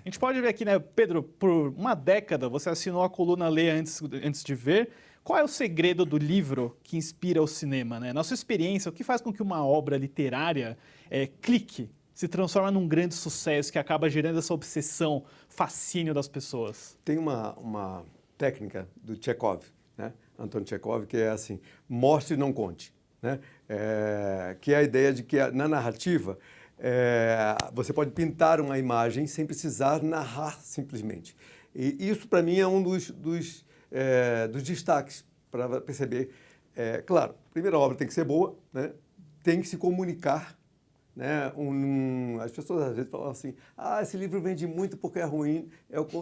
A gente pode ver aqui, né, Pedro, por uma década você assinou a coluna Ler Antes de Ver. Qual é o segredo do livro que inspira o cinema, né? Na sua experiência, o que faz com que uma obra literária clique, se transforma num grande sucesso que acaba gerando essa obsessão, fascínio das pessoas? Tem uma técnica do Chekhov, né? Antônio Chekhov, que é assim, mostre e não conte, né? Que é a ideia de que na narrativa você pode pintar uma imagem sem precisar narrar simplesmente. E isso, para mim, é um dos destaques para perceber. Claro, a primeira obra tem que ser boa, né? Tem que se comunicar, né? As pessoas às vezes falam assim, esse livro vende muito porque é ruim.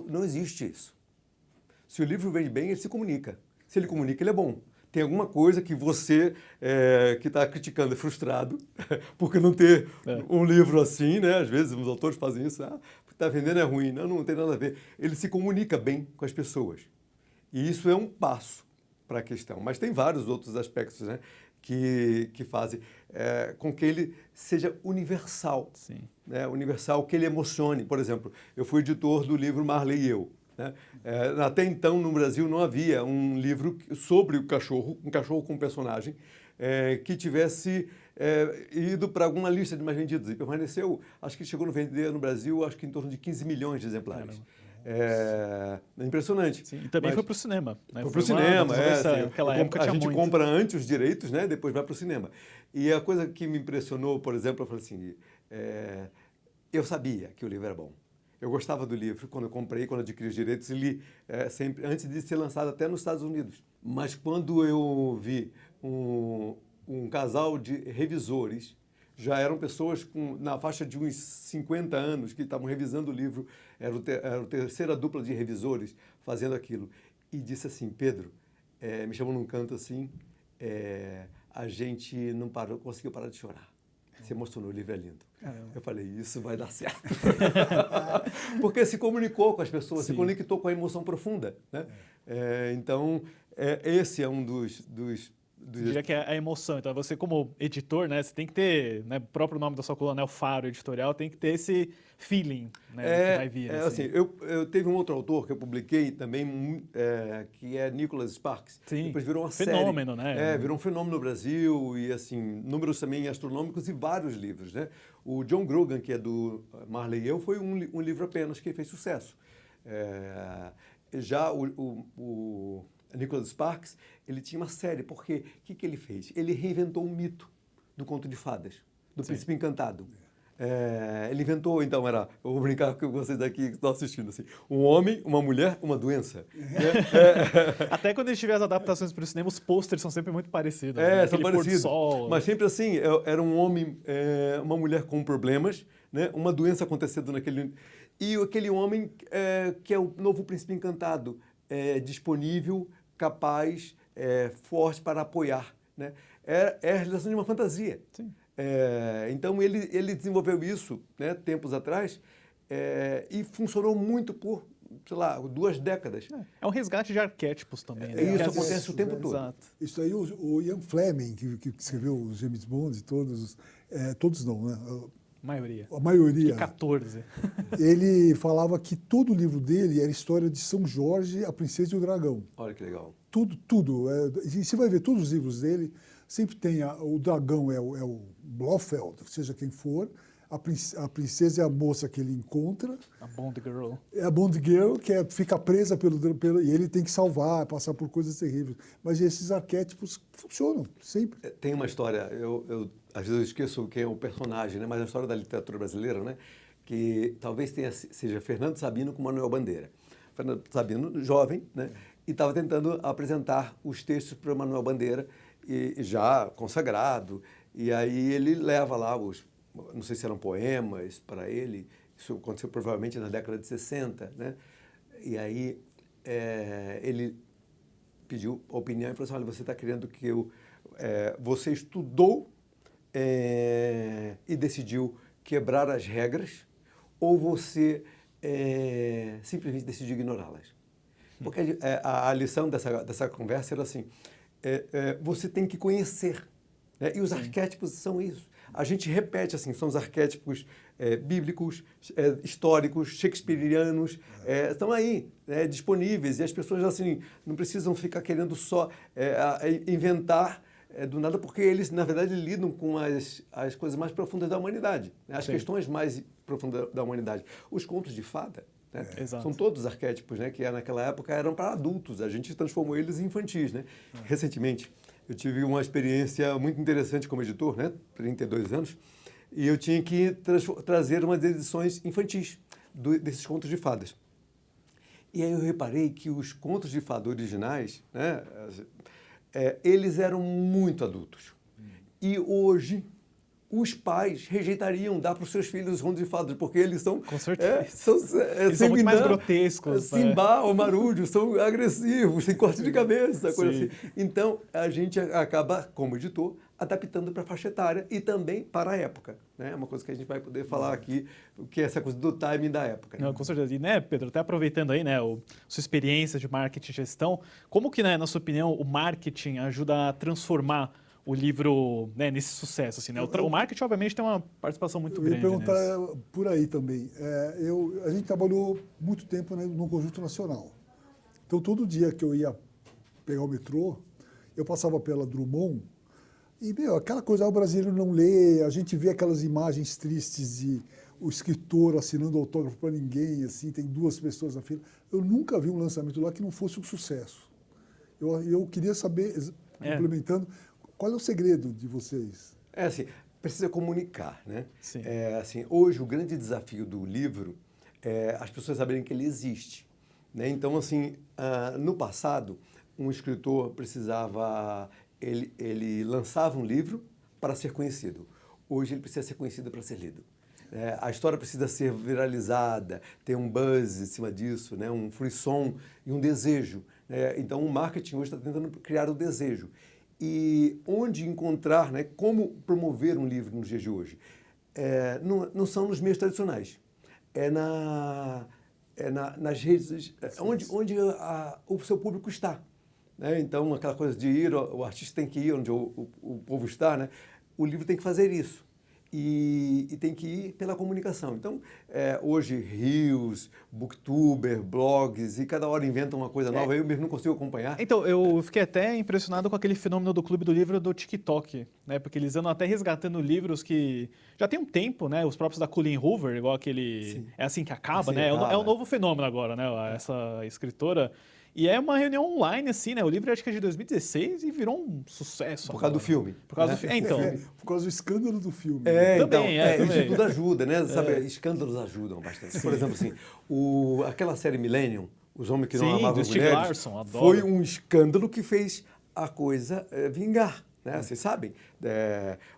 Não existe isso. Se o livro vende bem, ele se comunica. Se ele comunica, ele é bom. Tem alguma coisa que você, que está criticando, é frustrado, porque não ter um livro assim, né? Às vezes os autores fazem isso, está vendendo é ruim. Não tem nada a ver. Ele se comunica bem com as pessoas. E isso é um passo para a questão. Mas tem vários outros aspectos, né, que fazem com que ele seja universal. Sim. Né? Universal, que ele emocione. Por exemplo, eu fui editor do livro Marley e Eu. Né? Até então, no Brasil, não havia um livro sobre o cachorro, um cachorro com personagem, que tivesse ido para alguma lista de mais vendidos. E permaneceu, acho que chegou a vender no Brasil, acho que em torno de 15 milhões de exemplares. É impressionante. Sim, e também foi para o cinema. Né? Foi para o cinema, Aquela época a gente muito. compra antes os direitos, né? Depois vai para o cinema. E a coisa que me impressionou, por exemplo, eu falei assim, eu sabia que o livro era bom. Eu gostava do livro quando eu comprei, quando eu adquiri os direitos e li sempre, antes de ser lançado até nos Estados Unidos. Mas quando eu vi um casal de revisores, já eram pessoas na faixa de uns 50 anos que estavam revisando o livro, era a terceira dupla de revisores fazendo aquilo. E disse assim, Pedro, me chamou num canto assim, a gente não conseguiu parar de chorar. Se emocionou, o livro é lindo. Eu falei, isso vai dar certo. Porque se comunicou com as pessoas, se conectou com a emoção profunda. Né? Então, esse é um dos Você diria que é a emoção. Então, você como editor, né, você tem que ter, né, o próprio nome da sua coluna, né, o Faro Editorial, tem que ter esse feeling, né, que vai vir. Assim, eu teve um outro autor que eu publiquei também, que é Nicholas Sparks. Sim. Depois virou uma fenômeno, série. né? Virou um fenômeno no Brasil e, assim, números também astronômicos e vários livros, né? O John Grogan, que é do Marley e Eu, foi um livro apenas que fez sucesso. Já o Nicholas Sparks, ele tinha uma série, porque o que ele fez? Ele reinventou um mito do conto de fadas, do Príncipe Encantado. Ele inventou, então, eu vou brincar com vocês aqui que estão assistindo, assim, um homem, uma mulher, uma doença. Até quando a gente vê as adaptações para o cinema, os pôsteres são sempre muito parecidos. São parecidos. Sol, mas sempre assim, era um homem, uma mulher com problemas, né? Uma doença acontecendo naquele... E aquele homem que é o novo Príncipe Encantado, disponível, capaz, forte para apoiar. Né? É a realização de uma fantasia. Sim. Então, ele desenvolveu isso, né, tempos atrás, e funcionou muito por, sei lá, 2 décadas. É um resgate de arquétipos também. Né? Isso acontece o tempo todo. Exato. Isso aí, o Ian Fleming, que escreveu os James Bond, todos não, né? Maioria. A maioria. 14. Ele falava que todo o livro dele era história de São Jorge, a Princesa e o Dragão. Olha que legal. Tudo. E você vai ver todos os livros dele, sempre tem o dragão é o Blofeld, seja quem for, a princesa é a moça que ele encontra. A Bond Girl. É a Bond Girl, que fica presa e ele tem que salvar, passar por coisas terríveis. Mas esses arquétipos funcionam, sempre. Tem uma história, às vezes eu esqueço quem é o personagem, né? Mas é a história da literatura brasileira, né? Que talvez seja Fernando Sabino com Manuel Bandeira. Fernando Sabino, jovem, né? E estava tentando apresentar os textos para o Manuel Bandeira, e já consagrado. E aí ele leva lá não sei se eram poemas para ele, isso aconteceu provavelmente na década de 60, né? E aí ele pediu a opinião e falou assim, olha, você está querendo que você estudou e decidiu quebrar as regras, ou você simplesmente decidiu ignorá-las? Porque a lição dessa conversa era assim, você tem que conhecer, né? E os arquétipos são isso. a gente repete, assim, são os arquétipos bíblicos, históricos, shakespearianos, estão aí, disponíveis, e as pessoas, assim, não precisam ficar querendo só inventar do nada, porque eles, na verdade, lidam com as coisas mais profundas da humanidade, né? As questões mais profundas da humanidade. Os contos de fada, né? São todos arquétipos, né, que naquela época eram para adultos, a gente transformou eles em infantis, né? Recentemente, eu tive uma experiência muito interessante como editor, né, 32 anos, e eu tinha que trazer umas edições infantis desses contos de fadas. E aí eu reparei que os contos de fada originais, né, eles eram muito adultos. E hoje os pais rejeitariam dar para os seus filhos os contos de fadas, porque eles são... Com certeza. Eles são muito mais grotescos. Simba ou Marujo são agressivos, tem corte de cabeça, coisa Sim. assim. Então, a gente acaba, como editor, adaptando para a faixa etária e também para a época, né? É uma coisa que a gente vai poder falar aqui, que é essa coisa do timing da época. Né? Não, com certeza. E, né, Pedro, até aproveitando aí, né, sua experiência de marketing e gestão, como que, né, na sua opinião, o marketing ajuda a transformar o livro, né, nesse sucesso, assim, né? O marketing, obviamente, tem uma participação muito grande. Eu ia perguntar por aí também. A gente trabalhou muito tempo, né, no Conjunto Nacional. Então, todo dia que eu ia pegar o metrô, eu passava pela Drummond e, aquela coisa, o brasileiro não lê, a gente vê aquelas imagens tristes de o escritor assinando autógrafo para ninguém, assim, tem 2 pessoas na fila. Eu nunca vi um lançamento lá que não fosse um sucesso. Eu queria saber, implementando, qual é o segredo de vocês? Assim, precisa comunicar, né? Sim. Assim, hoje, o grande desafio do livro é as pessoas saberem que ele existe, né? Então, assim, no passado, um escritor precisava... Ele lançava um livro para ser conhecido. Hoje, ele precisa ser conhecido para ser lido. A história precisa ser viralizada, ter um buzz em cima disso, né? Um frisson e um desejo. Então, o marketing hoje está tentando criar o desejo. E onde encontrar, né, como promover um livro nos dias de hoje? Não são nos meios tradicionais, nas redes, onde o seu público está. Né? Então, aquela coisa de ir, o artista tem que ir onde o povo está, né? O livro tem que fazer isso. E tem que ir pela comunicação. Então, hoje, reels, booktuber, blogs, e cada hora inventam uma coisa nova, eu mesmo não consigo acompanhar. Então, eu fiquei até impressionado com aquele fenômeno do Clube do Livro do TikTok, né? Porque eles andam até resgatando livros que já tem um tempo, né? Os próprios da Colleen Hoover, igual aquele... Sim. É assim que acaba, assim né? Acaba. É o novo fenômeno agora, né? Essa escritora... E é uma reunião online, assim, né? O livro acho que é de 2016 e virou um sucesso. Por causa do filme. Por causa do filme. Então. Por causa do escândalo do filme. Também. Isso tudo ajuda, né? Sabe, escândalos ajudam bastante. Sim. Por exemplo, assim, aquela série Millennium, Os Homens que Não Amavam as Mulheres, Larsson, adoro. Foi um escândalo que fez a coisa vingar. Né? Vocês sabem,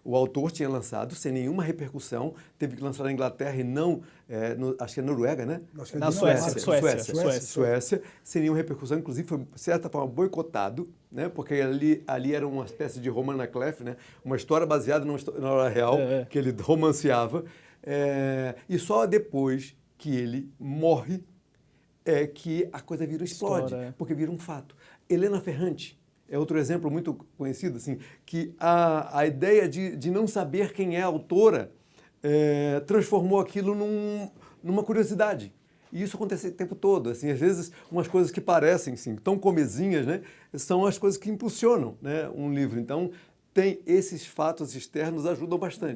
o autor tinha lançado sem nenhuma repercussão, teve que lançar na Inglaterra e não, acho que é Noruega, né? Na Suécia, sem nenhuma repercussão, inclusive foi, de certa forma, boicotado, né? Porque ali era uma espécie de Roman Clef, né? Uma história baseada na história real, que ele romanceava, e só depois que ele morre é que a coisa explode, porque vira um fato. Helena Ferrante é outro exemplo muito conhecido, assim, que a ideia de não saber quem é a autora transformou aquilo numa curiosidade. E isso acontece o tempo todo. Assim, às vezes, umas coisas que parecem assim, tão comezinhas, né, são as coisas que impulsionam, né, um livro. Então, esses fatos externos ajudam bastante.